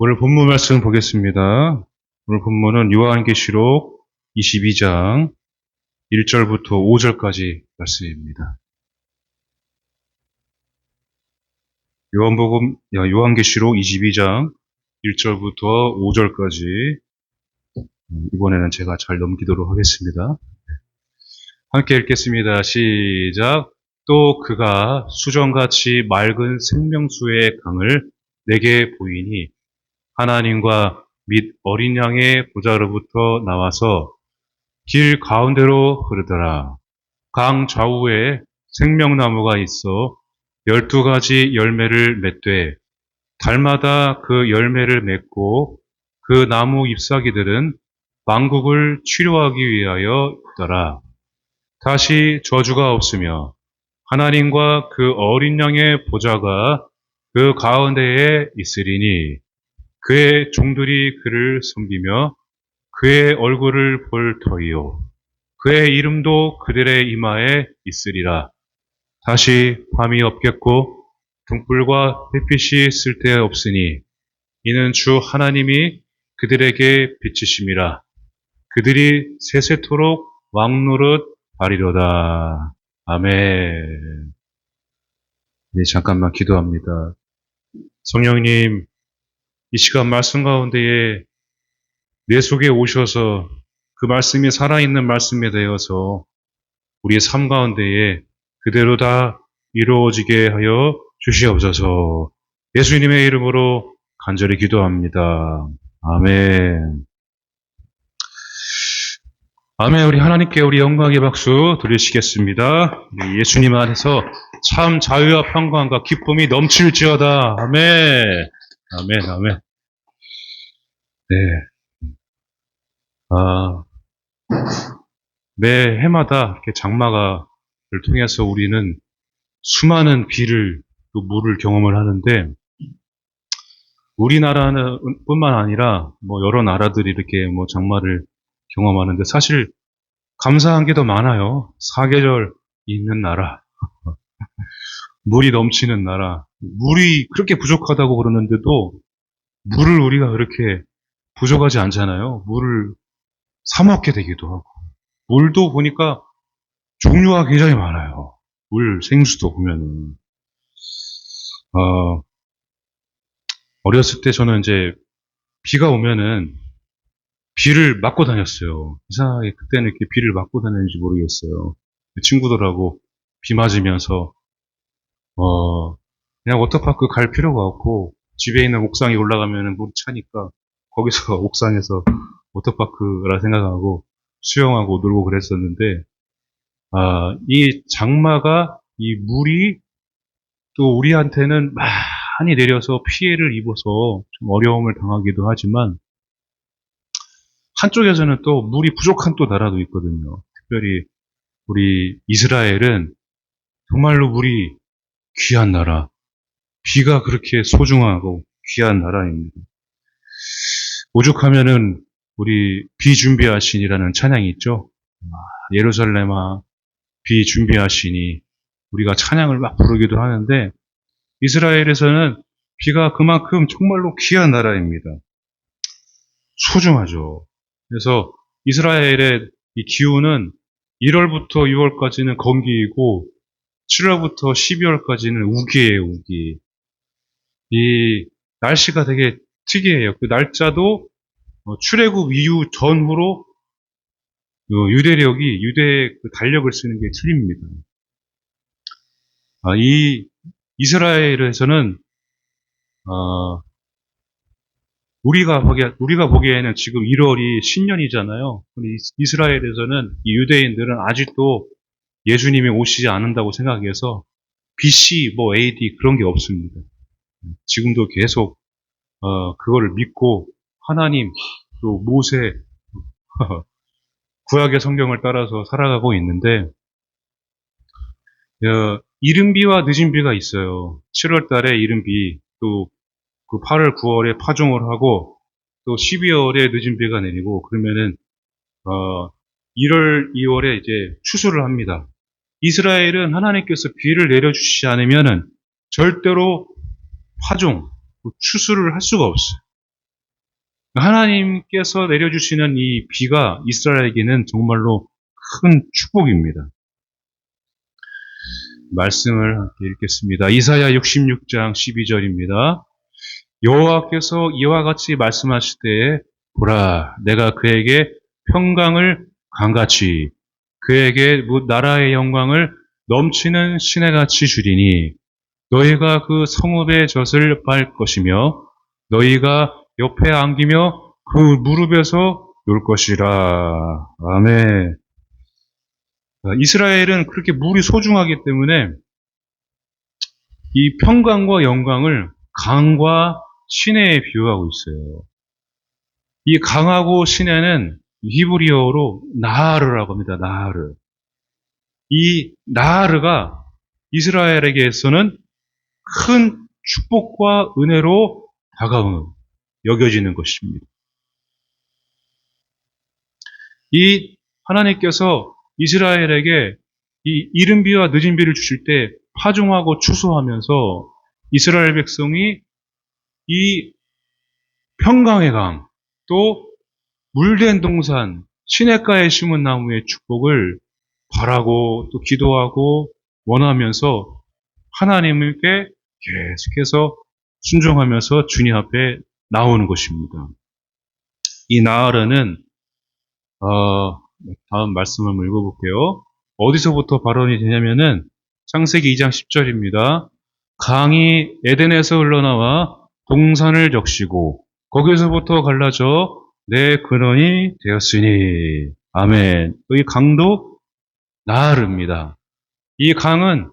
오늘 본문 말씀 보겠습니다. 오늘 본문은 요한계시록 22장 1절부터 5절까지 말씀입니다. 요한계시록 22장 1절부터 5절까지 이번에는 제가 잘 넘기도록 하겠습니다. 함께 읽겠습니다. 시작. 또 그가 수정같이 맑은 생명수의 강을 내게 보이니 하나님과 및 어린 양의 보좌로부터 나와서 길 가운데로 흐르더라. 강 좌우에 생명나무가 있어 12가지 열매를 맺되 달마다 그 열매를 맺고 그 나무 잎사귀들은 만국을 치료하기 위하여 있더라. 다시 저주가 없으며 하나님과 그 어린 양의 보좌가 그 가운데에 있으리니 그의 종들이 그를 섬기며 그의 얼굴을 볼 터이요 그의 이름도 그들의 이마에 있으리라. 다시 밤이 없겠고 등불과 햇빛이 쓸데없으니 이는 주 하나님이 그들에게 비치심이라. 그들이 세세토록 왕노릇 하리로다. 아멘. 네, 잠깐만 기도합니다. 성령님, 이 시간 말씀 가운데에 내 속에 오셔서 그 말씀이 살아있는 말씀이 되어서 우리의 삶 가운데에 그대로 다 이루어지게 하여 주시옵소서. 예수님의 이름으로 간절히 기도합니다. 아멘. 아멘. 우리 하나님께 우리 영광의 박수 드리시겠습니다. 우리 예수님 안에서 참 자유와 평강과 기쁨이 넘칠지어다. 아멘. 아멘. 아멘. 네. 매 해마다 이렇게 장마를 통해서 우리는 수많은 비를 또 물을 경험을 하는데 우리나라는 뿐만 아니라 뭐 여러 나라들이 이렇게 뭐 장마를 경험하는데 사실 감사한 게 더 많아요. 사계절 있는 나라, 물이 넘치는 나라, 물이 그렇게 부족하다고 그러는데도 물을 우리가 그렇게 부족하지 않잖아요. 물을 사 먹게 되기도 하고 물도 보니까 종류가 굉장히 많아요. 물 생수도 보면은 어렸을 때 저는 이제 비가 오면은 비를 맞고 다녔어요. 이상하게 그때는 이렇게 비를 맞고 다녔는지 모르겠어요. 친구들하고 비 맞으면서 그냥 워터파크 갈 필요가 없고 집에 있는 옥상에 올라가면은 물이 차니까 거기서 옥상에서 워터파크라 생각하고 수영하고 놀고 그랬었는데 이 장마가 이 물이 또 우리한테는 많이 내려서 피해를 입어서 좀 어려움을 당하기도 하지만 한쪽에서는 또 물이 부족한 또 나라도 있거든요. 특별히 우리 이스라엘은 정말로 물이 귀한 나라, 비가 그렇게 소중하고 귀한 나라입니다. 오죽하면은 우리 비 준비하시니라는 찬양이 있죠. 예루살렘아 비 준비하시니 우리가 찬양을 막 부르기도 하는데 이스라엘에서는 비가 그만큼 정말로 귀한 나라입니다. 소중하죠. 그래서 이스라엘의 이 기후는 1월부터 6월까지는 건기이고 7월부터 12월까지는 우기예요, 우기. 이 날씨가 되게 특이해요. 그 날짜도 출애굽 이후 전후로 유대의 그 달력을 쓰는 게 틀립니다. 이 이스라엘에서는 우리가 보기에는 지금 1월이 신년이잖아요. 근데 이스라엘에서는 이 유대인들은 아직도 예수님이 오시지 않는다고 생각해서 BC, AD 그런 게 없습니다. 지금도 계속 그거를 믿고 하나님 또 모세 구약의 성경을 따라서 살아가고 있는데 이른 비와 늦은 비가 있어요. 7월 달에 이른 비, 또 그 8월, 9월에 파종을 하고 또 12월에 늦은 비가 내리고 그러면은 1월, 2월에 이제 추수를 합니다. 이스라엘은 하나님께서 비를 내려주시지 않으면은 절대로 파종, 추수를 할 수가 없어요. 하나님께서 내려주시는 이 비가 이스라엘에게는 정말로 큰 축복입니다. 말씀을 함께 읽겠습니다. 이사야 66장 12절입니다. 여호와께서 이와 같이 말씀하실 때에 보라, 내가 그에게 평강을 강같이 그에게 나라의 영광을 넘치는 시내같이 주리니 너희가 그 성읍의 젖을 빨 것이며 너희가 옆에 안기며 그 무릎에서 놀 것이라. 아멘. 이스라엘은 그렇게 물이 소중하기 때문에 이 평강과 영광을 강과 시내에 비유하고 있어요. 이 강하고 시내는 히브리어로 나하르라고 합니다. 나하르. 이 나하르가 이스라엘에게서는 큰 축복과 은혜로 다가오는, 여겨지는 것입니다. 이 하나님께서 이스라엘에게 이 이른 비와 늦은 비를 주실 때 파종하고 추수하면서 이스라엘 백성이 이 평강의 강, 또 물된 동산, 시냇가에 심은 나무의 축복을 바라고 또 기도하고 원하면서 하나님께 계속해서 순종하면서 주님 앞에 나오는 것입니다. 이 나아르는 다음 말씀을 한번 읽어볼게요. 어디서부터 발언이 되냐면은 창세기 2장 10절입니다. 강이 에덴에서 흘러나와 동산을 적시고 거기서부터 갈라져 내 근원이 되었으니. 아멘. 이 강도 나하르입니다. 이 강은,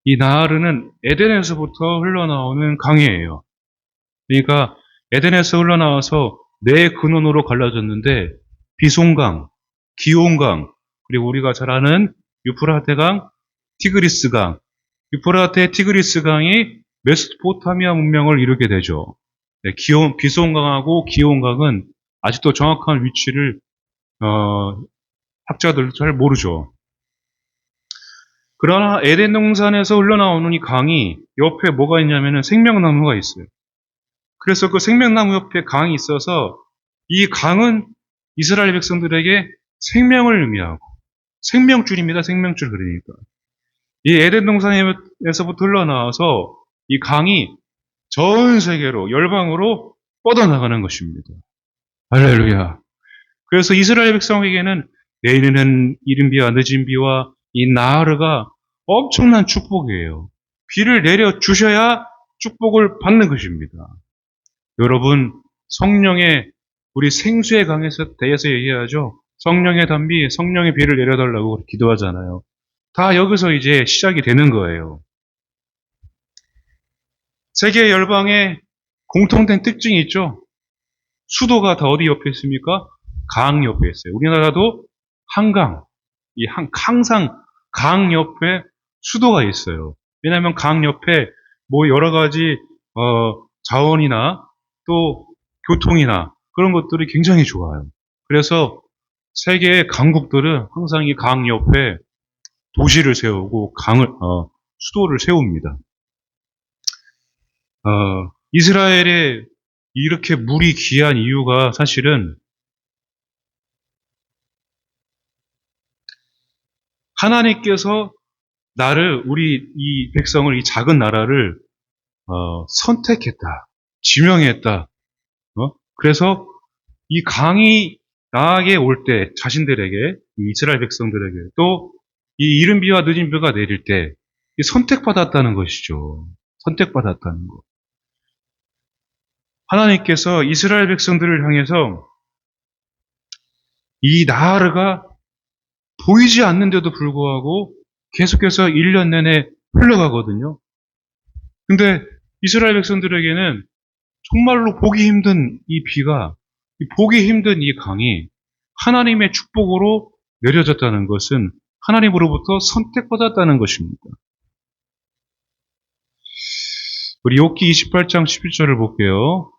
이 나하르는 에덴에서부터 흘러나오는 강이에요. 그러니까 에덴에서 흘러나와서 내 근원으로 갈라졌는데 비송강, 기온강, 그리고 우리가 잘 아는 유프라테강, 티그리스강, 유프라테 티그리스강이 메소포타미아 문명을 이루게 되죠. 네, 비송강하고 기온강은 아직도 정확한 위치를 학자들도 잘 모르죠. 그러나 에덴 동산에서 흘러나오는 이 강이 옆에 뭐가 있냐면은 생명나무가 있어요. 그래서 그 생명나무 옆에 강이 있어서 이 강은 이스라엘 백성들에게 생명을 의미하고, 생명줄입니다. 생명줄. 그러니까 이 에덴 동산에서부터 흘러나와서 이 강이 전 세계로, 열방으로 뻗어나가는 것입니다. 할렐루야. 그래서 이스라엘 백성에게는 내리는 이른 비와 늦은 비와 이 나하르가 엄청난 축복이에요. 비를 내려 주셔야 축복을 받는 것입니다. 여러분, 성령의, 우리 생수의 강에서 대해서 얘기하죠. 성령의 단비, 성령의 비를 내려달라고 기도하잖아요. 다 여기서 이제 시작이 되는 거예요. 세계 열방의 공통된 특징이 있죠. 수도가 다 어디 옆에 있습니까? 강 옆에 있어요. 우리나라도 한강, 항상 강 옆에 수도가 있어요. 왜냐하면 강 옆에 뭐 여러 가지 자원이나 또 교통이나 그런 것들이 굉장히 좋아요. 그래서 세계의 강국들은 항상 이 강 옆에 도시를 세우고 수도를 세웁니다. 이스라엘에 이렇게 물이 귀한 이유가 사실은 하나님께서 우리 이 백성을, 이 작은 나라를 선택했다, 지명했다. 그래서 이 강이 나에게 올 때, 자신들에게, 이 이스라엘 백성들에게, 또 이 이른 비와 늦은 비가 내릴 때 선택받았다는 것이죠. 선택받았다는 것. 하나님께서 이스라엘 백성들을 향해서 이 나하르가 보이지 않는데도 불구하고 계속해서 1년 내내 흘러가거든요. 근데 이스라엘 백성들에게는 정말로 보기 힘든 이 비가, 보기 힘든 이 강이 하나님의 축복으로 내려졌다는 것은 하나님으로부터 선택받았다는 것입니다. 우리 욥기 28장 11절을 볼게요.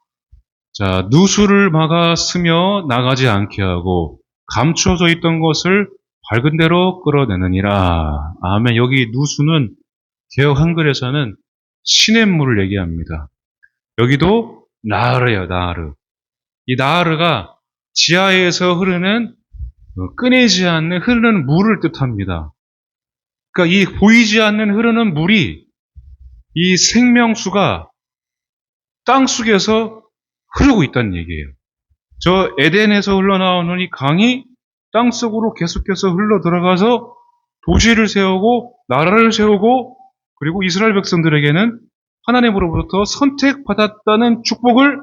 자, 누수를 막아 스며 나가지 않게 하고 감추어져 있던 것을 밝은 대로 끌어내느니라. 아멘. 여기 누수는 개역 한글에서는 시냇물을 얘기합니다. 여기도 나하르예요, 나하르. 이 나하르가 지하에서 흐르는 끊이지 않는 흐르는 물을 뜻합니다. 그러니까 이 보이지 않는 흐르는 물이 이 생명수가 땅 속에서 흐르고 있다는 얘기예요. 저 에덴에서 흘러나오는 이 강이 땅 속으로 계속해서 흘러 들어가서 도시를 세우고 나라를 세우고 그리고 이스라엘 백성들에게는 하나님으로부터 선택받았다는 축복을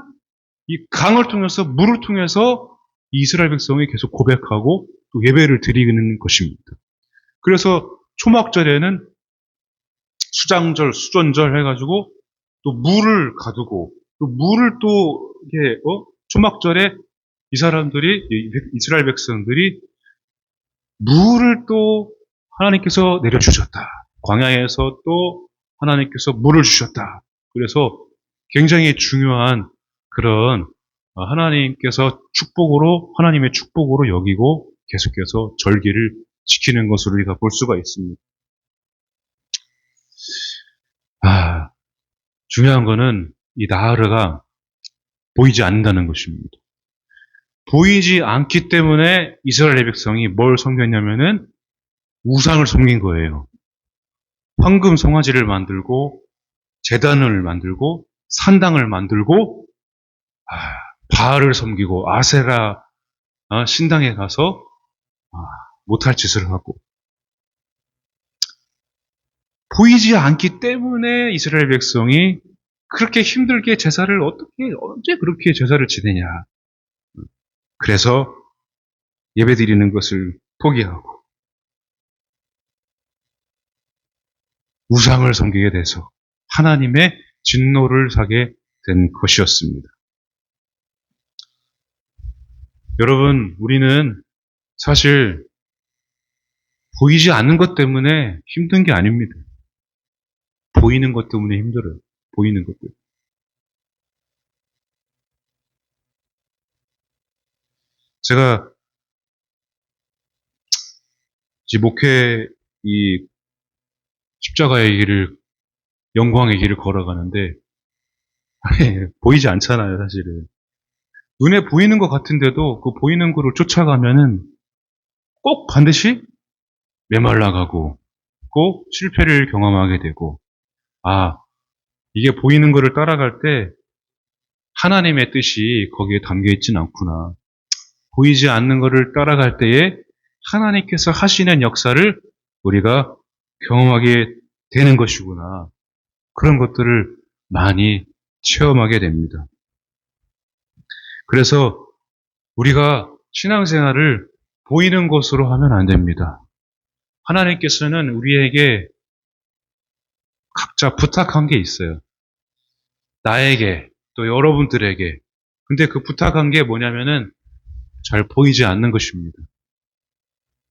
이 강을 통해서 물을 통해서 이스라엘 백성이 계속 고백하고 또 예배를 드리는 것입니다. 그래서 초막절에는 수장절, 수전절 해가지고 또 물을 가두고 또 물을 또 이게 초막절에 이 사람들이 이스라엘 백성들이 물을 또 하나님께서 내려주셨다. 광야에서 또 하나님께서 물을 주셨다. 그래서 굉장히 중요한 그런 하나님께서 축복으로 하나님의 축복으로 여기고 계속해서 절기를 지키는 것으로 우리가 볼 수가 있습니다. 중요한 거는 이 나하르가 보이지 않는다는 것입니다. 보이지 않기 때문에 이스라엘 백성이 뭘 섬겼냐면은 우상을 섬긴 거예요. 황금 송아지를 만들고 제단을 만들고 산당을 만들고 바알을 섬기고 아세라 신당에 가서 못할 짓을 하고 보이지 않기 때문에 이스라엘 백성이 그렇게 힘들게 제사를 언제 그렇게 제사를 지내냐. 그래서 예배드리는 것을 포기하고 우상을 섬기게 돼서 하나님의 진노를 사게 된 것이었습니다. 여러분, 우리는 사실 보이지 않는 것 때문에 힘든 게 아닙니다. 보이는 것 때문에 힘들어요. 보이는 것 때문에. 제가 목회 이 십자가의 길을 영광의 길을 걸어가는데 보이지 않잖아요, 사실은. 눈에 보이는 것 같은데도 그 보이는 거를 쫓아가면은 꼭 반드시 메말라가고 꼭 실패를 경험하게 되고 이게 보이는 거를 따라갈 때 하나님의 뜻이 거기에 담겨 있진 않구나. 보이지 않는 거를 따라갈 때에 하나님께서 하시는 역사를 우리가 경험하게 되는 것이구나. 그런 것들을 많이 체험하게 됩니다. 그래서 우리가 신앙생활을 보이는 것으로 하면 안 됩니다. 하나님께서는 우리에게 각자 부탁한 게 있어요. 나에게 또 여러분들에게. 근데 그 부탁한 게 뭐냐면은 잘 보이지 않는 것입니다.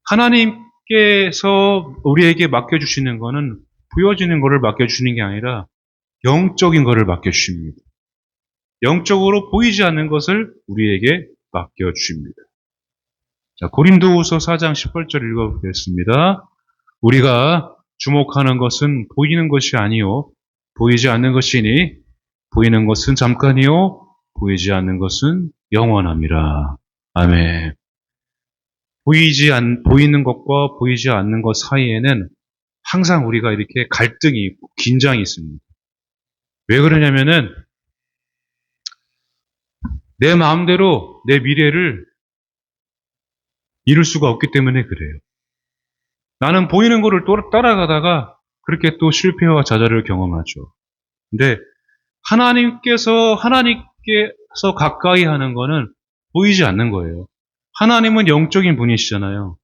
하나님께서 우리에게 맡겨주시는 거는 보여지는 거를 맡겨주시는 게 아니라 영적인 거를 맡겨주십니다. 영적으로 보이지 않는 것을 우리에게 맡겨주십니다. 자, 고린도후서 4장 18절 읽어보겠습니다. 우리가 주목하는 것은 보이는 것이 아니요 보이지 않는 것이니 보이는 것은 잠깐이요 보이지 않는 것은 영원함이라. 아멘. 보이는 것과 보이지 않는 것 사이에는 항상 우리가 이렇게 갈등이 있고 긴장이 있습니다. 왜 그러냐면은 내 마음대로 내 미래를 이룰 수가 없기 때문에 그래요. 나는 보이는 거를 따라가다가 그렇게 또 실패와 좌절을 경험하죠. 근데 하나님께서 가까이 하는 거는 보이지 않는 거예요. 하나님은 영적인 분이시잖아요.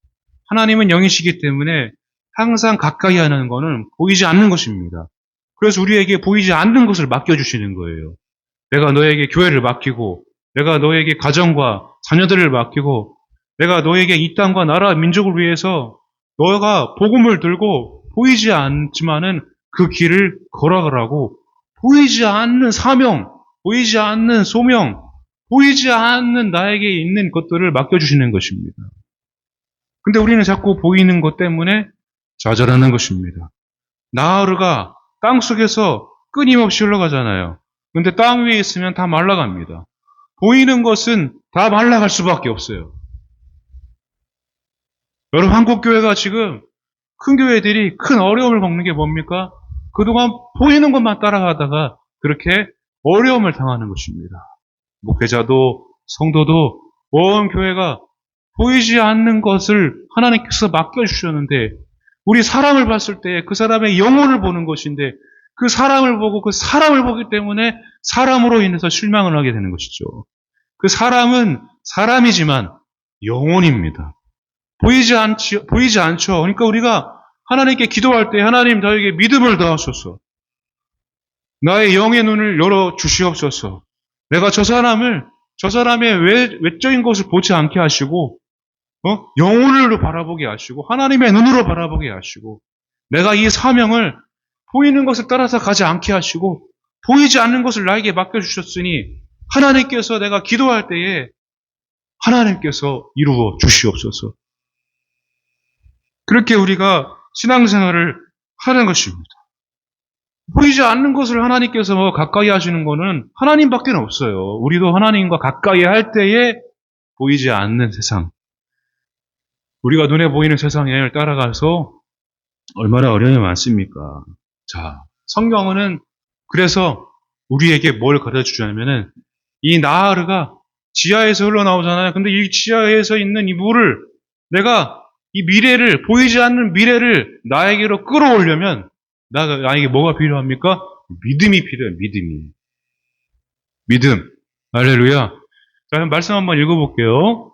하나님은 영이시기 때문에 항상 가까이 하는 거는 보이지 않는 것입니다. 그래서 우리에게 보이지 않는 것을 맡겨주시는 거예요. 내가 너에게 교회를 맡기고, 내가 너에게 가정과 자녀들을 맡기고, 내가 너에게 이 땅과 나라, 민족을 위해서 너가 복음을 들고 보이지 않지만은 그 길을 걸어가라고 보이지 않는 사명, 보이지 않는 소명, 보이지 않는 나에게 있는 것들을 맡겨주시는 것입니다. 근데 우리는 자꾸 보이는 것 때문에 좌절하는 것입니다. 나하르가 땅 속에서 끊임없이 흘러가잖아요. 근데 땅 위에 있으면 다 말라갑니다. 보이는 것은 다 말라갈 수밖에 없어요. 여러분, 한국교회가 지금 큰 교회들이 큰 어려움을 겪는 게 뭡니까? 그동안 보이는 것만 따라가다가 그렇게 어려움을 당하는 것입니다. 목회자도 성도도 온 교회가 보이지 않는 것을 하나님께서 맡겨주셨는데 우리 사람을 봤을 때 그 사람의 영혼을 보는 것인데 그 사람을 보고 그 사람을 보기 때문에 사람으로 인해서 실망을 하게 되는 것이죠. 그 사람은 사람이지만 영혼입니다. 보이지 않죠. 그러니까 우리가 하나님께 기도할 때 하나님 저에게 믿음을 더하소서. 나의 영의 눈을 열어 주시옵소서. 내가 저 사람의 외적인 것을 보지 않게 하시고, 영혼을 바라보게 하시고, 하나님의 눈으로 바라보게 하시고, 내가 이 사명을 보이는 것을 따라서 가지 않게 하시고, 보이지 않는 것을 나에게 맡겨주셨으니, 하나님께서 내가 기도할 때에 하나님께서 이루어 주시옵소서. 그렇게 우리가 신앙생활을 하는 것입니다. 보이지 않는 것을 하나님께서 가까이 하시는 것은 하나님밖에 없어요. 우리도 하나님과 가까이 할 때에 보이지 않는 세상, 우리가 눈에 보이는 세상을 따라가서 얼마나 어려움이 많습니까? 자, 성경은 그래서 우리에게 뭘 가르쳐주냐면은 이 나하르가 지하에서 흘러나오잖아요. 근데 이 지하에서 있는 이 물을 내가 이 미래를, 보이지 않는 미래를 나에게로 끌어오려면 나에게 뭐가 필요합니까? 믿음이 필요해요. 믿음. 할렐루야. 자, 말씀 한번 읽어볼게요.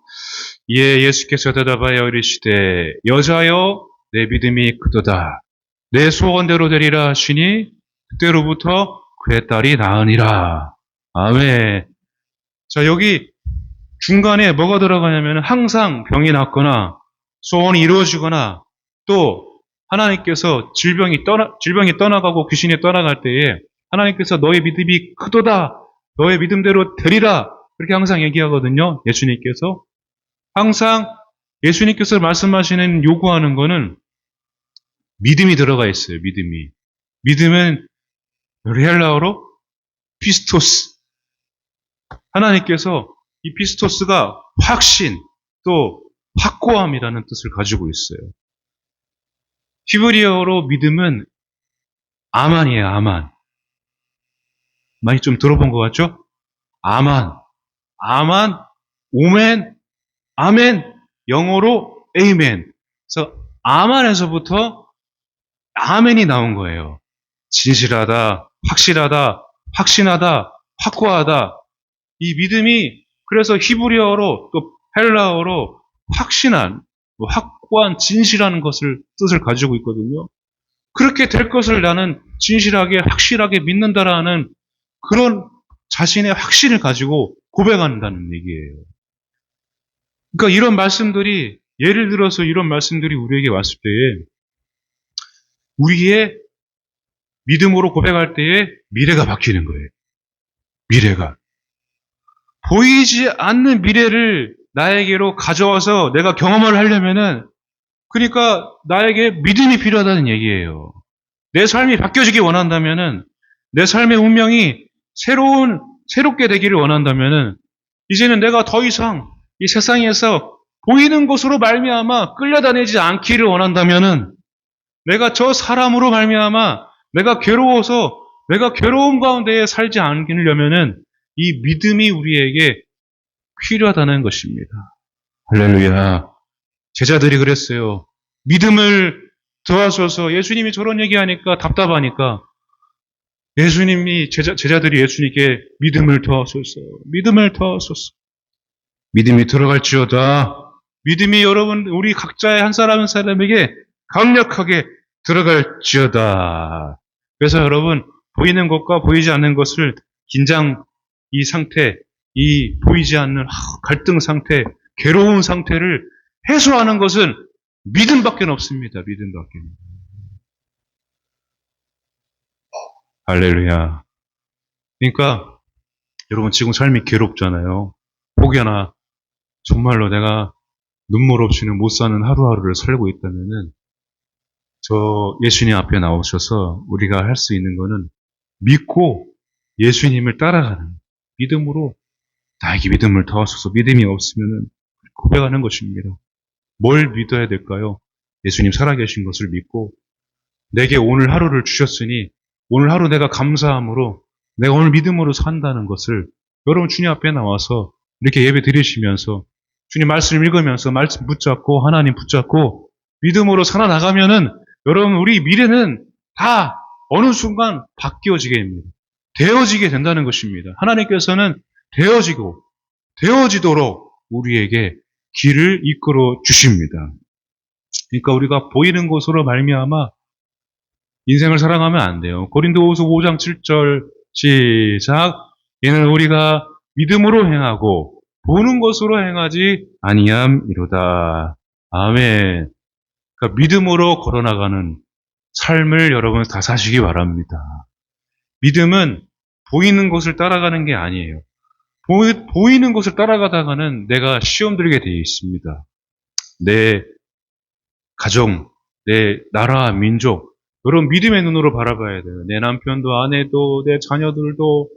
이에 예수께서 대답하여 이르시되 여자여 내 믿음이 크도다. 내 소원대로 되리라 하시니 그때로부터 그의 딸이 나으니라. 아멘. 자, 여기 중간에 뭐가 들어가냐면 항상 병이 낫거나 소원이 이루어지거나 또 하나님께서 질병이 떠나가고 귀신이 떠나갈 때에 하나님께서 너의 믿음이 크도다. 너의 믿음대로 되리라. 그렇게 항상 얘기하거든요. 예수님께서. 항상 예수님께서 말씀하시는 요구하는 거는 믿음이 들어가 있어요. 믿음은 헬라어로 피스토스. 하나님께서 이 피스토스가 확신 또 확고함이라는 뜻을 가지고 있어요. 히브리어로 믿음은 아만이에요. 아만. 많이 좀 들어본 것 같죠? 아만, 오멘, 아멘, 영어로 에이멘. 그래서 아만에서부터 아멘이 나온 거예요. 진실하다, 확실하다, 확신하다, 확고하다. 이 믿음이 그래서 히브리어로 또 헬라어로 확신한, 확고한, 진실한 뜻을 가지고 있거든요. 그렇게 될 것을 나는 진실하게, 확실하게 믿는다라는 그런 자신의 확신을 가지고 고백한다는 얘기예요. 그러니까 이런 말씀들이, 예를 들어서 이런 말씀들이 우리에게 왔을 때에 우리의 믿음으로 고백할 때에 미래가 바뀌는 거예요. 미래가. 보이지 않는 미래를 나에게로 가져와서 내가 경험을 하려면은 그러니까 나에게 믿음이 필요하다는 얘기예요. 내 삶이 바뀌어지기 원한다면은 내 삶의 운명이 새롭게 되기를 원한다면은 이제는 내가 더 이상 이 세상에서 보이는 것으로 말미암아 끌려다니지 않기를 원한다면은 내가 저 사람으로 말미암아 내가 괴로워서 내가 괴로움 가운데 살지 않으려면은 이 믿음이 우리에게 필요하다는 것입니다. 할렐루야. 제자들이 그랬어요. 믿음을 더하소서. 예수님이 저런 얘기하니까 답답하니까 제자들이 예수님께 믿음을 더하소서. 믿음을 더하소서. 믿음이 들어갈지어다. 믿음이 여러분 우리 각자의 한 사람 한 사람에게 강력하게 들어갈지어다. 그래서 여러분 보이는 것과 보이지 않는 것을 이 상태, 이 보이지 않는 갈등 상태, 괴로운 상태를 해소하는 것은 믿음밖에 없습니다. 믿음밖에. 할렐루야. 그러니까 여러분 지금 삶이 괴롭잖아요. 혹여나 정말로 내가 눈물 없이는 못 사는 하루하루를 살고 있다면은 저 예수님 앞에 나오셔서 우리가 할 수 있는 거는 믿고 예수님을 따라가는 믿음으로 나에게 믿음을 더하소서. 믿음이 없으면 고백하는 것입니다. 뭘 믿어야 될까요? 예수님 살아계신 것을 믿고 내게 오늘 하루를 주셨으니 오늘 하루 내가 감사함으로 내가 오늘 믿음으로 산다는 것을 여러분 주님 앞에 나와서 이렇게 예배 드리시면서 주님 말씀 읽으면서 말씀 붙잡고 하나님 붙잡고 믿음으로 살아나가면은 여러분 우리 미래는 다 어느 순간 바뀌어지게 됩니다. 되어지게 된다는 것입니다. 하나님께서는 되어지도록 우리에게 길을 이끌어 주십니다. 그러니까 우리가 보이는 것으로 말미암아 인생을 살아가면 안 돼요. 고린도후서 5장 7절 시작. 이는 우리가 믿음으로 행하고 보는 것으로 행하지 아니함이로다. 아멘. 그러니까 믿음으로 걸어나가는 삶을 여러분 다 사시기 바랍니다. 믿음은 보이는 것을 따라가는 게 아니에요. 보이는 것을 따라가다가는 내가 시험 들게 되어 있습니다. 내 가정, 내 나라, 민족, 여러분 믿음의 눈으로 바라봐야 돼요. 내 남편도 아내도 내 자녀들도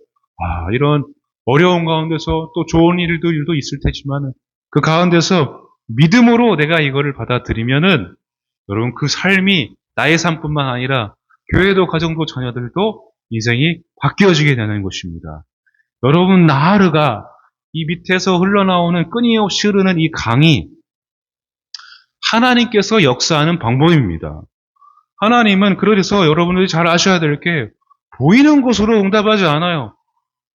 이런 어려운 가운데서 또 좋은 일도 있을 테지만 그 가운데서 믿음으로 내가 이거를 받아들이면은 여러분 그 삶이 나의 삶뿐만 아니라 교회도 가정도 자녀들도 인생이 바뀌어지게 되는 것입니다. 여러분 나하르가 이 밑에서 흘러나오는 끊임없이 흐르는 이 강이 하나님께서 역사하는 방법입니다. 하나님은 그래서 여러분들이 잘 아셔야 될 게 보이는 곳으로 응답하지 않아요.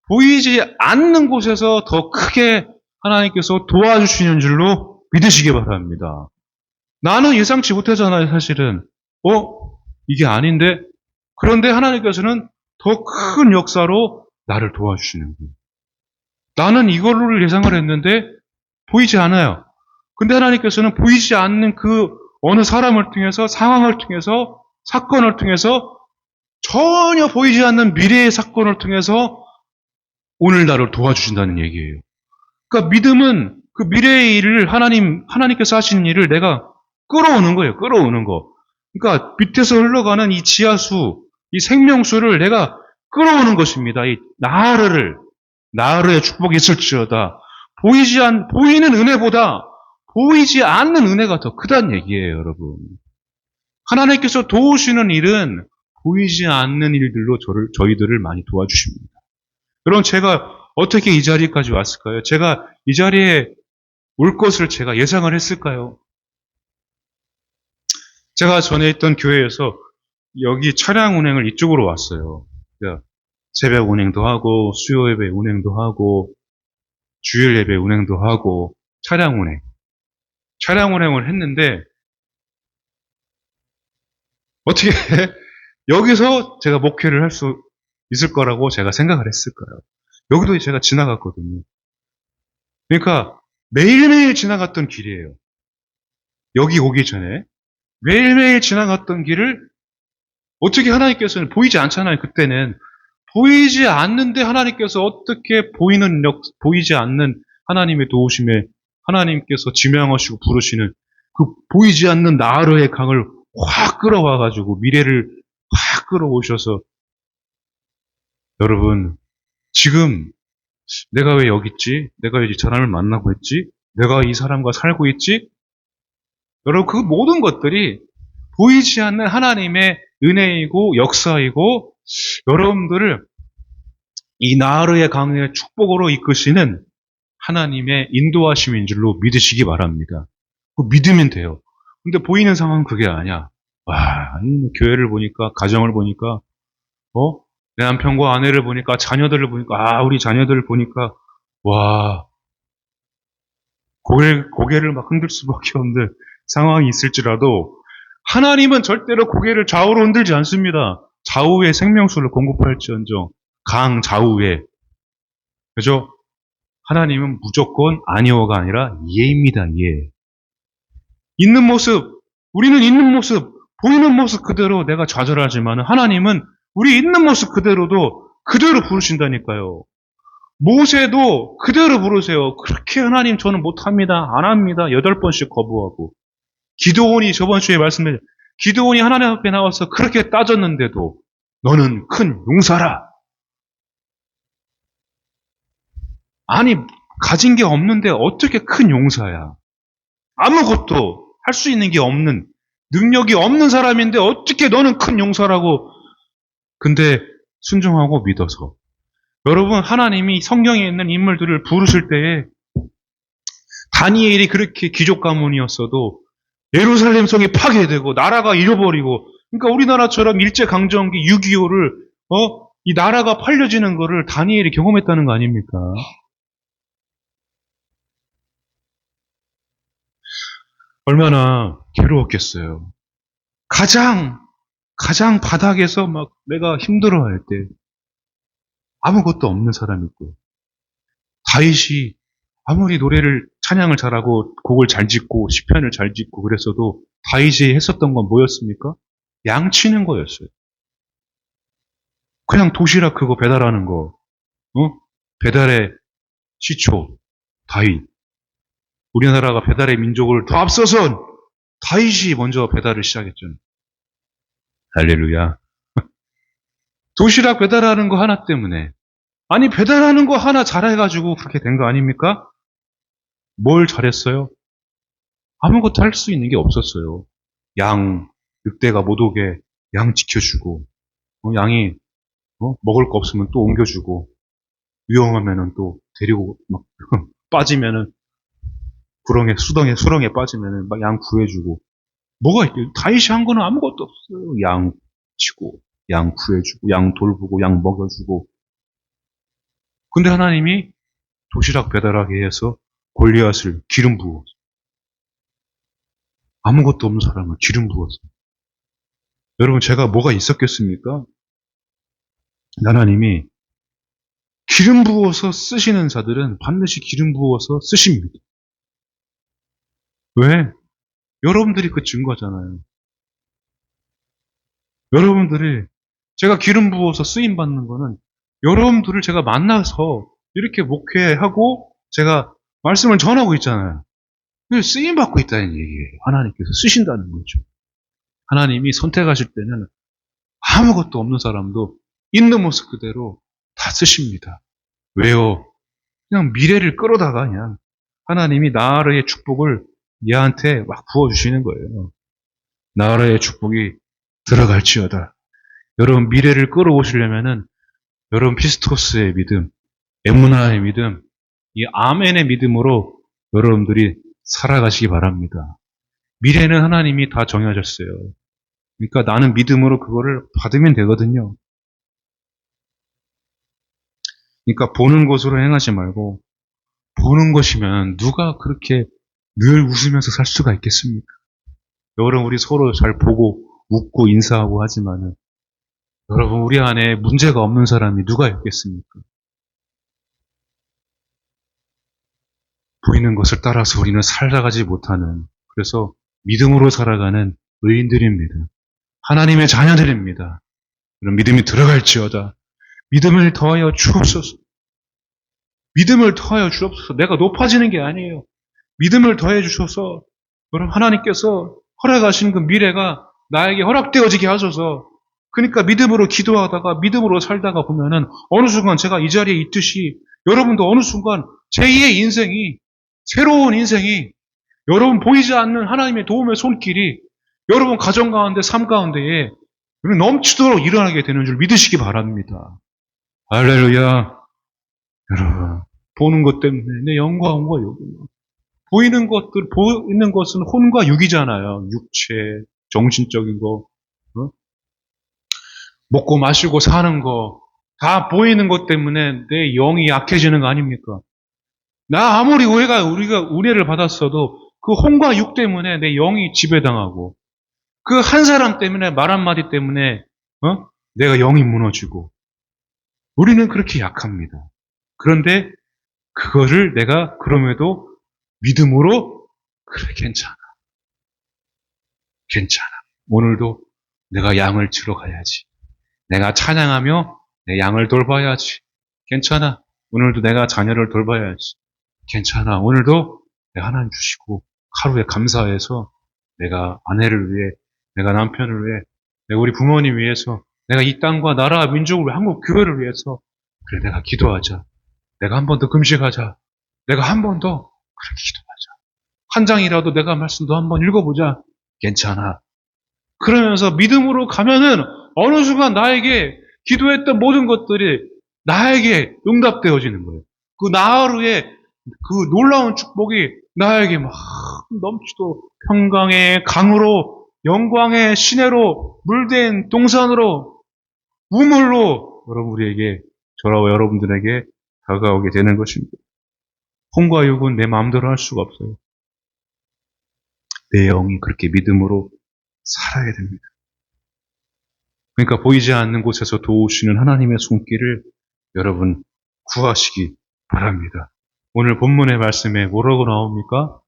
보이지 않는 곳에서 더 크게 하나님께서 도와주시는 줄로 믿으시기 바랍니다. 나는 예상치 못하잖아요, 사실은. 이게 아닌데? 그런데 하나님께서는 더 큰 역사로 나를 도와주시는 거예요. 나는 이거를 예상을 했는데 보이지 않아요. 근데 하나님께서는 보이지 않는 그 어느 사람을 통해서, 상황을 통해서, 사건을 통해서, 전혀 보이지 않는 미래의 사건을 통해서 오늘 나를 도와주신다는 얘기예요. 그러니까 믿음은 그 미래의 일을 하나님께서 하시는 일을 내가 끌어오는 거예요. 끌어오는 거. 그러니까 밑에서 흘러가는 이 지하수, 이 생명수를 내가 끌어오는 것입니다. 이 나르의 축복이 있을지어다. 보이는 은혜보다 보이지 않는 은혜가 더 크다는 얘기예요, 여러분. 하나님께서 도우시는 일은 보이지 않는 일들로 저희들을 많이 도와주십니다. 여러분, 제가 어떻게 이 자리까지 왔을까요? 제가 이 자리에 올 것을 제가 예상을 했을까요? 제가 전에 있던 교회에서 여기 차량 운행을 이쪽으로 왔어요. 그러니까 새벽 운행도 하고, 수요 예배 운행도 하고, 주일 예배 운행도 하고, 차량 운행을 했는데, 어떻게 여기서 제가 목회를 할 수 있을 거라고 제가 생각을 했을까요? 여기도 제가 지나갔거든요. 그러니까 매일매일 지나갔던 길이에요. 여기 오기 전에 매일매일 지나갔던 길을 어떻게 하나님께서는 보이지 않잖아요. 그때는 보이지 않는데 하나님께서 어떻게 보이지 않는 하나님의 도우심에 하나님께서 지명하시고 부르시는 그 보이지 않는 나르의 강을 확 끌어와가지고 미래를 확 끌어오셔서 여러분 지금 내가 왜 여기 있지? 내가 왜 이 사람을 만나고 있지? 내가 이 사람과 살고 있지? 여러분 그 모든 것들이 보이지 않는 하나님의 은혜이고 역사이고 여러분들을 이 나르의 강의 축복으로 이끄시는 하나님의 인도하심인 줄로 믿으시기 바랍니다. 믿으면 돼요. 근데 보이는 상황은 그게 아니야. 교회를 보니까, 가정을 보니까, 내 남편과 아내를 보니까, 자녀들을 보니까, 우리 자녀들을 보니까, 고개를 막 흔들 수밖에 없는 상황이 있을지라도, 하나님은 절대로 고개를 좌우로 흔들지 않습니다. 좌우에 생명수를 공급할지언정, 강 좌우에. 그죠? 하나님은 무조건 아니오가 아니라 예입니다, 예. 우리는 있는 모습, 보이는 모습 그대로 내가 좌절하지만 하나님은 우리 있는 모습 그대로도 그대로 부르신다니까요. 모세도 그대로 부르세요. 그렇게 하나님 저는 못합니다. 안 합니다. 8번씩 거부하고. 기드온이 저번 주에 말씀드린 기드온이 하나님 앞에 나와서 그렇게 따졌는데도 너는 큰 용사라. 아니, 가진 게 없는데 어떻게 큰 용사야? 아무것도 할 수 있는 게 없는, 능력이 없는 사람인데 어떻게 너는 큰 용사라고. 근데 순종하고 믿어서. 여러분, 하나님이 성경에 있는 인물들을 부르실 때에 다니엘이 그렇게 귀족 가문이었어도 예루살렘 성이 파괴되고 나라가 잃어버리고, 그러니까 우리나라처럼 일제강점기 6.25를 이 나라가 팔려지는 거를 다니엘이 경험했다는 거 아닙니까? 얼마나 괴로웠겠어요. 가장 바닥에서 막 내가 힘들어할 때 아무것도 없는 사람이고, 다윗이 아무리 노래를 찬양을 잘하고 곡을 잘 짓고 시편을 잘 짓고 그랬어도 다윗이 했었던 건 뭐였습니까? 양치는 거였어요. 그냥 도시락 그거 배달하는 거, 배달의 시초 다윗. 우리나라가 배달의 민족을 더 앞서선 다윗이 먼저 배달을 시작했죠. 할렐루야. 도시락 배달하는 거 하나 때문에. 아니, 배달하는 거 하나 잘해가지고 그렇게 된 거 아닙니까? 뭘 잘했어요? 아무것도 할 수 있는 게 없었어요. 양, 늑대가 못 오게 양 지켜주고, 양이 먹을 거 없으면 또 옮겨주고, 위험하면은 또 데리고 막 빠지면은 수렁에 빠지면은 막 양 구해주고. 뭐가 있대요? 다윗이 한 거는 아무것도 없어요. 양 치고, 양 구해주고, 양 돌보고, 양 먹여주고. 근데 하나님이 도시락 배달하게 해서 골리앗을 기름 부어. 아무것도 없는 사람을 기름 부어서. 여러분, 제가 뭐가 있었겠습니까? 하나님이 기름 부어서 쓰시는 자들은 반드시 기름 부어서 쓰십니다. 왜? 여러분들이 그 증거잖아요. 여러분들이 제가 기름 부어서 쓰임 받는 거는 여러분들을 제가 만나서 이렇게 목회하고 제가 말씀을 전하고 있잖아요. 쓰임 받고 있다는 얘기예요. 하나님께서 쓰신다는 거죠. 하나님이 선택하실 때는 아무것도 없는 사람도 있는 모습 그대로 다 쓰십니다. 왜요? 그냥 미래를 끌어다가 그냥 하나님이 나라의 축복을 얘한테 막 부어주시는 거예요. 나라의 축복이 들어갈지어다. 여러분 미래를 끌어오시려면은 여러분 피스토스의 믿음, 에무나의 믿음, 이 아멘의 믿음으로 여러분들이 살아가시기 바랍니다. 미래는 하나님이 다 정해졌어요. 그러니까 나는 믿음으로 그거를 받으면 되거든요. 그러니까 보는 것으로 행하지 말고 보는 것이면 누가 그렇게 늘 웃으면서 살 수가 있겠습니까? 여러분 우리 서로 잘 보고 웃고 인사하고 하지만은 여러분 우리 안에 문제가 없는 사람이 누가 있겠습니까? 보이는 것을 따라서 우리는 살아가지 못하는, 그래서 믿음으로 살아가는 의인들입니다. 하나님의 자녀들입니다. 그런 믿음이 들어갈지어다. 믿음을 더하여 주옵소서. 믿음을 더하여 주옵소서. 내가 높아지는 게 아니에요. 믿음을 더해 주셔서 여러분 하나님께서 허락하신 그 미래가 나에게 허락되어지게 하셔서, 그러니까 믿음으로 기도하다가 믿음으로 살다가 보면은 어느 순간 제가 이 자리에 있듯이 여러분도 어느 순간 제2의 인생이, 새로운 인생이 여러분 보이지 않는 하나님의 도움의 손길이 여러분 가정 가운데 삶 가운데에 넘치도록 일어나게 되는 줄 믿으시기 바랍니다. 할렐루야. 여러분 보는 것 때문에 내 영과 혼과 육이, 보이는 것은 혼과 육이잖아요. 육체, 정신적인 거, 먹고 마시고 사는 거, 다 보이는 것 때문에 내 영이 약해지는 거 아닙니까? 나 아무리 우리가 은혜를 받았어도 그 혼과 육 때문에 내 영이 지배당하고, 그 한 사람 때문에 말 한마디 때문에 내가 영이 무너지고, 우리는 그렇게 약합니다. 그런데 그거를 내가 그럼에도 믿음으로, 그래 괜찮아. 오늘도 내가 양을 치러 가야지. 내가 찬양하며 내 양을 돌봐야지. 괜찮아. 오늘도 내가 자녀를 돌봐야지. 괜찮아. 오늘도 내가 하나님 주시고 하루에 감사해서 내가 아내를 위해, 내가 남편을 위해, 내가 우리 부모님 위해서, 내가 이 땅과 나라 민족을 위해, 한국 교회를 위해서, 그래 내가 기도하자. 내가 한 번 더 금식하자. 내가 한 번 더 그렇게 기도하자. 한 장이라도 내가 말씀도 한 번 읽어보자. 괜찮아. 그러면서 믿음으로 가면은 어느 순간 나에게 기도했던 모든 것들이 나에게 응답되어지는 거예요. 그 나하루의 그 놀라운 축복이 나에게 막 넘치도록 평강의 강으로 영광의 시내로 물된 동산으로 우물로 여러분 우리에게 저와 여러분들에게 다가오게 되는 것입니다. 혼과 육은 내 마음대로 할 수가 없어요. 내 영이 그렇게 믿음으로 살아야 됩니다. 그러니까 보이지 않는 곳에서 도우시는 하나님의 손길을 여러분 구하시기 바랍니다. 오늘 본문의 말씀에 뭐라고 나옵니까?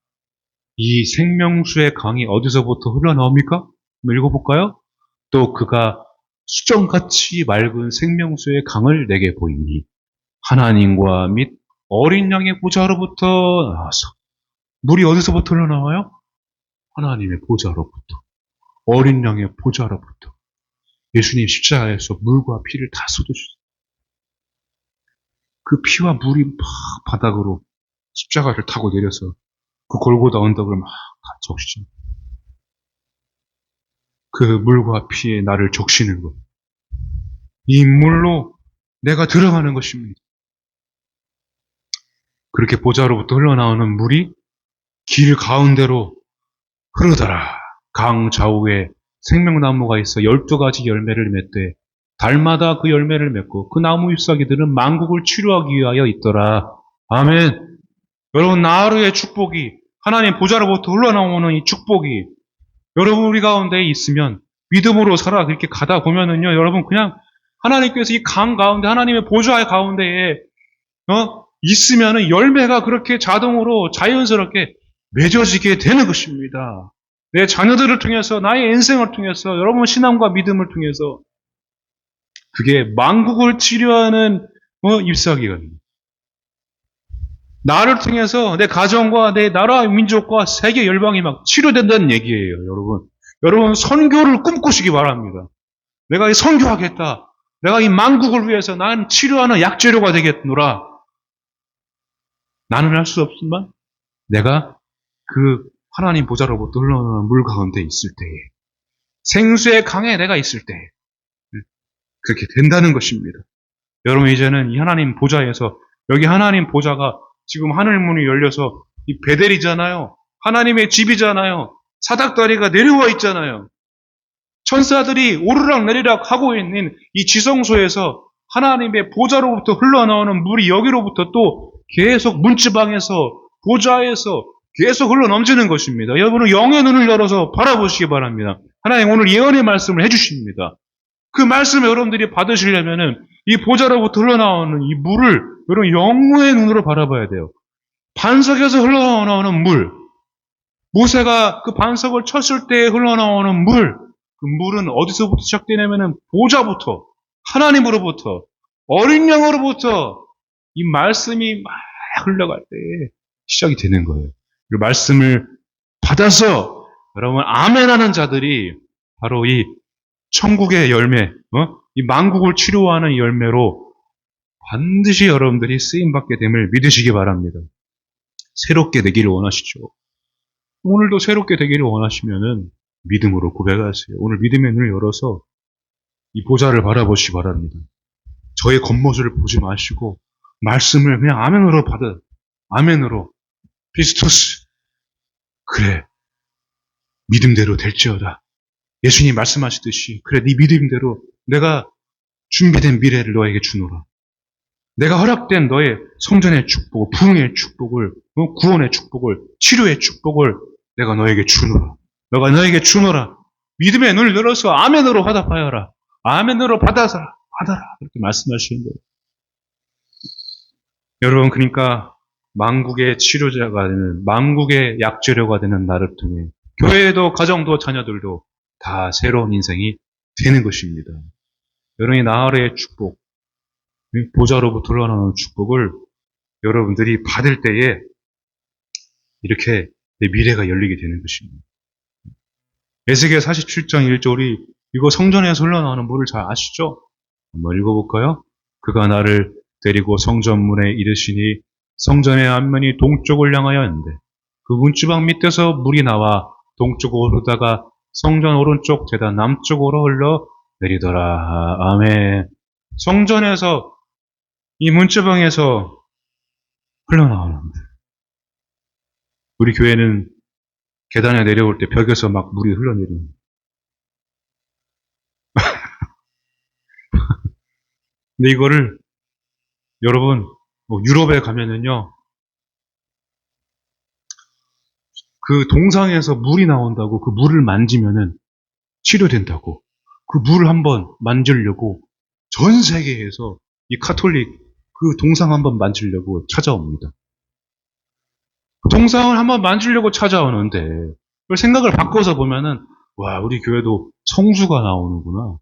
이 생명수의 강이 어디서부터 흘러나옵니까? 한번 읽어볼까요? 또 그가 수정같이 맑은 생명수의 강을 내게 보이니 하나님과 및 어린 양의 보좌로부터 나와서 물이 어디서부터 흘러나와요? 하나님의 보좌로부터 어린 양의 보좌로부터 예수님 십자가에서 물과 피를 다 쏟으셨어요. 그 피와 물이 막 바닥으로 십자가를 타고 내려서 그 골고다 언덕을 막 다 적시죠. 그 물과 피에 나를 적시는 것. 이 물로 내가 들어가는 것입니다. 그렇게 보좌로부터 흘러나오는 물이 길 가운데로 흐르더라. 강 좌우에 생명나무가 있어 12가지 열매를 맺되 달마다 그 열매를 맺고 그 나무 잎사귀들은 만국을 치료하기 위하여 있더라. 아멘. 여러분 나하루의 축복이 하나님 보좌로부터 흘러나오는 이 축복이 여러분 우리 가운데 있으면 믿음으로 살아 그렇게 가다 보면은요 여러분 그냥 하나님께서 이 강 가운데 하나님의 보좌의 가운데에 있으면은 열매가 그렇게 자동으로 자연스럽게 맺어지게 되는 것입니다. 내 자녀들을 통해서 나의 인생을 통해서 여러분 신앙과 믿음을 통해서 그게 만국을 치료하는 잎사귀거든요. 나를 통해서 내 가정과 내 나라 민족과 세계 열방이 막 치료된다는 얘기예요, 여러분. 여러분 선교를 꿈꾸시기 바랍니다. 내가 이 선교하겠다. 내가 이 만국을 위해서 난 치료하는 약재료가 되겠노라. 나는 할 수 없지만 내가 그 하나님 보좌로부터 흘러나오는 물 가운데 있을 때에 생수의 강에 내가 있을 때에 그렇게 된다는 것입니다. 여러분 이제는 이 하나님 보좌에서 여기 하나님 보좌가 지금 하늘문이 열려서 이 베델이잖아요. 하나님의 집이잖아요. 사닥다리가 내려와 있잖아요. 천사들이 오르락 내리락 하고 있는 이 지성소에서 하나님의 보좌로부터 흘러나오는 물이 여기로부터 또 계속 문지방에서 보좌에서 계속 흘러넘치는 것입니다. 여러분은 영의 눈을 열어서 바라보시기 바랍니다. 하나님 오늘 예언의 말씀을 해주십니다. 그 말씀을 여러분들이 받으시려면은 이 보좌로부터 흘러나오는 이 물을 여러분 영의 눈으로 바라봐야 돼요. 반석에서 흘러나오는 물, 모세가 그 반석을 쳤을 때 흘러나오는 물, 그 물은 어디서부터 시작되냐면은 보좌부터 하나님으로부터 어린 양으로부터 이 말씀이 막 흘러갈 때 시작이 되는 거예요. 그 말씀을 받아서 여러분 아멘하는 자들이 바로 이 천국의 열매, 이 만국을 치료하는 열매로 반드시 여러분들이 쓰임받게 됨을 믿으시기 바랍니다. 새롭게 되기를 원하시죠. 오늘도 새롭게 되기를 원하시면은 믿음으로 고백하세요. 오늘 믿음의 눈을 열어서 이 보좌를 바라보시기 바랍니다. 저의 겉모습을 보지 마시고 말씀을 그냥 아멘으로 받아. 아멘으로. 피스토스. 그래. 믿음대로 될지어다. 예수님 말씀하시듯이 그래 네 믿음대로 내가 준비된 미래를 너에게 주노라. 내가 허락된 너의 성전의 축복을, 부흥의 축복을, 구원의 축복을, 치료의 축복을 내가 너에게 주노라. 너가 너에게 주노라. 믿음의 눈을 열어서 아멘으로 화답하여라. 아멘으로 받아라. 이렇게 말씀하시는 거예요. 여러분 그러니까 만국의 치료자가 되는, 만국의 약재료가 되는 나를 통해 교회도 가정도 자녀들도 다 새로운 인생이 되는 것입니다. 여러분이 나아의 축복, 보좌로부터 흘러나오는 축복을 여러분들이 받을 때에 이렇게 내 미래가 열리게 되는 것입니다. 에스겔 47장 1절이 이거 성전에서 흘러나오는 물을 잘 아시죠? 한번 읽어볼까요? 그가 나를 데리고 성전문에 이르시니 성전의 앞면이 동쪽을 향하였는데 그 문지방 밑에서 물이 나와 동쪽으로 흐르다가 성전 오른쪽 제단 남쪽으로 흘러 내리더라. 아멘. 성전에서 이 문지방에서 흘러나오는데 우리 교회는 계단에 내려올 때 벽에서 막 물이 흘러내리는. 근데 이거를 여러분 유럽에 가면은요 그 동상에서 물이 나온다고 그 물을 만지면은 치료된다고 그 물을 한번 만지려고 전 세계에서 이 카톨릭 그 동상 한번 만지려고 찾아옵니다. 동상을 한번 만지려고 찾아오는데 그걸 생각을 바꿔서 보면은 와 우리 교회도 성수가 나오는구나.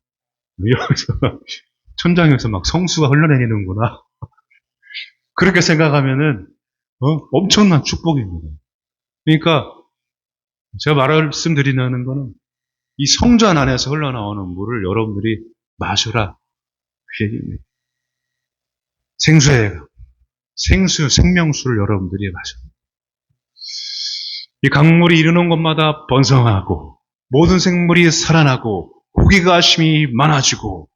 여기서 천장에서 막 성수가 흘러내리는구나. 그렇게 생각하면은 엄청난 축복입니다. 그러니까 제가 말씀드리는 거는 이 성전 안에서 흘러나오는 물을 여러분들이 마셔라. 그 얘기입니다. 생수, 생명수를 여러분들이 마셔라. 이 강물이 이르는 곳마다 번성하고 모든 생물이 살아나고 고기가 심히 많아지고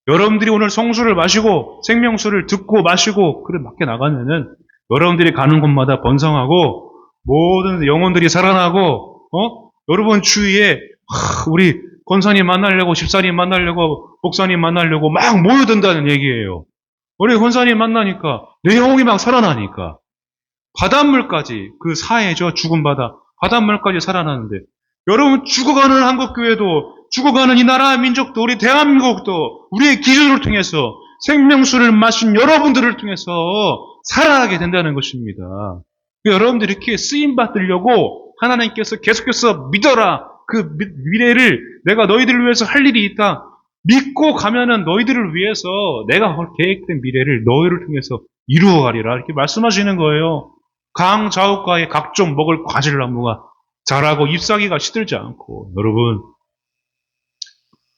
여러분들이 오늘 성수를 마시고 생명수를 듣고 마시고 그래 밖에 나가면은 여러분들이 가는 곳마다 번성하고 모든 영혼들이 살아나고 여러분 주위에 우리 권사님 만나려고 집사님 만나려고 목사님 만나려고 막 모여든다는 얘기예요. 우리 권사님 만나니까 내 영혼이 막 살아나니까 바닷물까지 그 사해죠. 죽은 바닷물까지 살아나는데 여러분 죽어가는 한국교회도 죽어가는 이 나라 민족도 우리 대한민국도 우리의 기준을 통해서 생명수를 마신 여러분들을 통해서 살아나게 된다는 것입니다. 여러분들이 이렇게 쓰임받으려고 하나님께서 계속해서 믿어라. 그 미래를 내가 너희들을 위해서 할 일이 있다. 믿고 가면은 너희들을 위해서 내가 계획된 미래를 너희를 통해서 이루어가리라. 이렇게 말씀하시는 거예요. 강 좌우가에 각종 먹을 과질나무가 자라고 잎사귀가 시들지 않고 여러분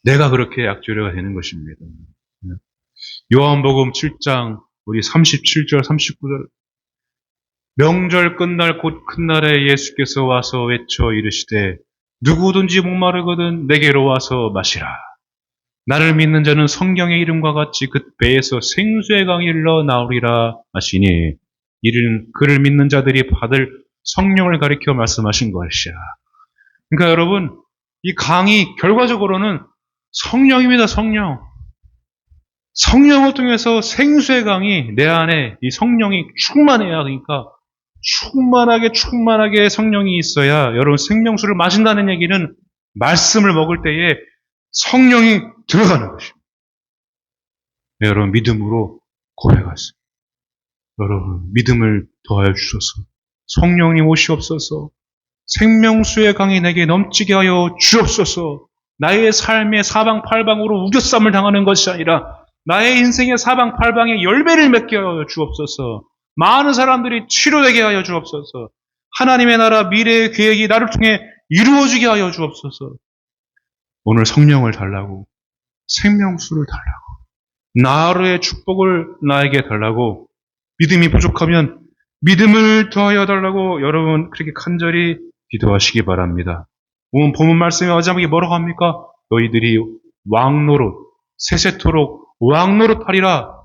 내가 그렇게 약조례가 되는 것입니다. 요한복음 7장 우리 37절 39절 명절 끝날 곧 큰 날에 예수께서 와서 외쳐 이르시되 누구든지 목마르거든 내게로 와서 마시라. 나를 믿는 자는 성경의 이름과 같이 그 배에서 생수의 강이 흘러 나오리라 하시니 이는 그를 믿는 자들이 받을 성령을 가리켜 말씀하신 것이야. 그러니까 여러분 이 강이 결과적으로는 성령입니다. 성령을 통해서 생수의 강이 내 안에 이 성령이 충만해야 그러니까 충만하게 성령이 있어야 여러분 생명수를 마신다는 얘기는 말씀을 먹을 때에 성령이 들어가는 것입니다. 네, 여러분 믿음으로 고백하세요. 여러분 믿음을 더하여 주소서. 성령님 오시옵소서. 생명수의 강이 내게 넘치게 하여 주옵소서. 나의 삶의 사방팔방으로 우겨쌈을 당하는 것이 아니라 나의 인생의 사방팔방에 열매를 맺게 하여 주옵소서. 많은 사람들이 치료되게 하여 주옵소서. 하나님의 나라 미래의 계획이 나를 통해 이루어지게 하여 주옵소서. 오늘 성령을 달라고 생명수를 달라고 나루의 축복을 나에게 달라고 믿음이 부족하면 믿음을 더하여 달라고 여러분 그렇게 간절히 기도하시기 바랍니다. 오늘 본문 말씀에 마지막에 뭐라고 합니까? 너희들이 왕노릇 세세토록 왕노릇 하리라.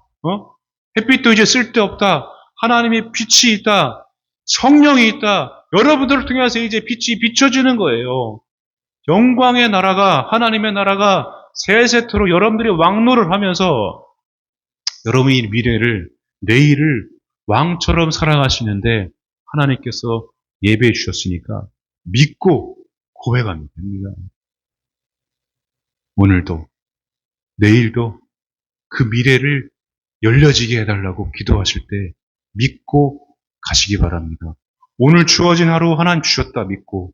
햇빛도 이제 쓸데없다. 하나님의 빛이 있다. 성령이 있다. 여러분들을 통해서 이제 빛이 비춰지는 거예요. 영광의 나라가 하나님의 나라가 세세토록 여러분들이 왕노를 하면서 여러분의 미래를 내일을 왕처럼 살아가시는데 하나님께서 예배해 주셨으니까 믿고 고백하면 됩니다. 오늘도 내일도 그 미래를 열려지게 해달라고 기도하실 때 믿고 가시기 바랍니다. 오늘 주어진 하루 하나님 주셨다 믿고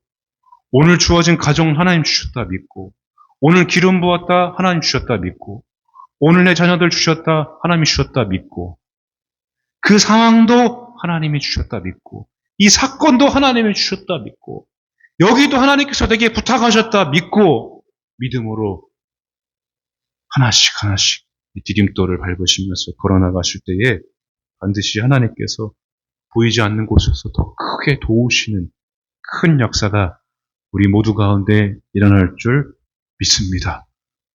오늘 주어진 가정 하나님 주셨다 믿고 오늘 기름 부었다 하나님 주셨다 믿고 오늘 내 자녀들 주셨다 하나님이 주셨다 믿고 그 상황도 하나님이 주셨다 믿고 이 사건도 하나님이 주셨다 믿고 여기도 하나님께서 내게 부탁하셨다 믿고 믿음으로 하나씩 이 디딤돌을 밟으시면서 걸어나가실 때에 반드시 하나님께서 보이지 않는 곳에서 더 크게 도우시는 큰 역사가 우리 모두 가운데 일어날 줄 믿습니다.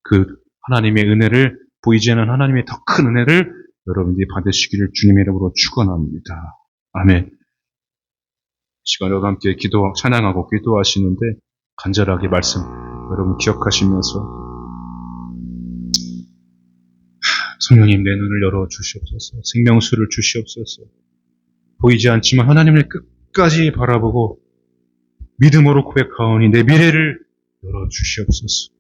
그 하나님의 은혜를, 보이지 않는 하나님의 더 큰 은혜를 여러분들이 받으시기를 주님의 이름으로 축원합니다. 아멘. 시간에 함께 찬양하고 기도하시는데 간절하게 말씀 여러분 기억하시면서 성령님 내 눈을 열어 주시옵소서. 생명수를 주시옵소서. 보이지 않지만 하나님을 끝까지 바라보고 믿음으로 고백하오니 내 미래를 열어 주시옵소서.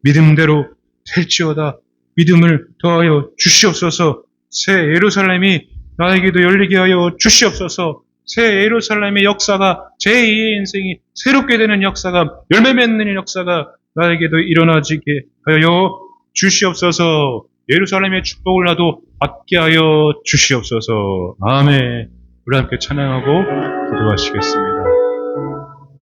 믿음대로 될지어다. 믿음을 더하여 주시옵소서. 새 예루살렘이 나에게도 열리게 하여 주시옵소서. 새 예루살렘의 역사가, 제2의 인생이 새롭게 되는 역사가, 열매 맺는 역사가 나에게도 일어나지게 하여 주시옵소서. 예루살렘의 축복을 나도 받게 하여 주시옵소서. 아멘. 우리 함께 찬양하고 기도하시겠습니다.